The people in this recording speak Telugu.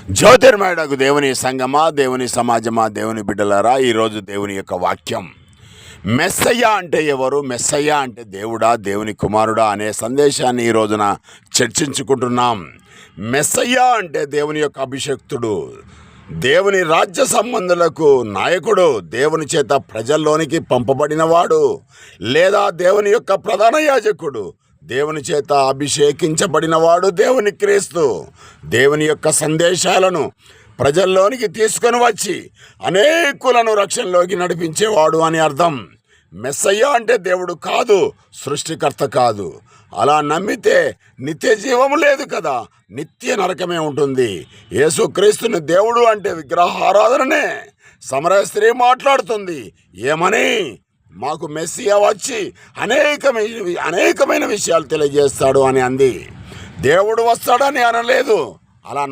జ్యోతిర్మయుడకు దేవుని సంగమా, దేవుని సమాజమా, దేవుని బిడ్డలారా, ఈరోజు దేవుని యొక్క వాక్యం మెస్సయ్య అంటే ఎవరు, మెస్సయ్య అంటే దేవుడా, దేవుని కుమారుడా అనే సందేశాన్ని ఈ రోజున చర్చించుకుంటున్నాం. మెస్సయ్య అంటే దేవుని యొక్క అభిషక్తుడు, దేవుని రాజ్య సంబంధులకు నాయకుడు, దేవుని చేత ప్రజల్లోనికి పంపబడినవాడు, లేదా దేవుని యొక్క ప్రధాన యాజకుడు, దేవుని చేత అభిషేకించబడినవాడు దేవుని క్రీస్తు. దేవుని యొక్క సందేశాలను ప్రజల్లోనికి తీసుకొని వచ్చి అనేకులను రక్షణలోకి నడిపించేవాడు అని అర్థం. మెస్సయ్య అంటే దేవుడు కాదు, సృష్టికర్త కాదు. అలా నమ్మితే నిత్య జీవము లేదు కదా, నిత్య నరకమే ఉంటుంది. యేసుక్రీస్తుని దేవుడు అంటే విగ్రహారాధననే. సమరయ స్త్రీ మాట్లాడుతుంది ఏమని, మాకు మెస్సియా వచ్చి అనేకమైన విషయాలు తెలియజేస్తాడు అని అంది. దేవుడు వస్తాడని అనలేదు. అలా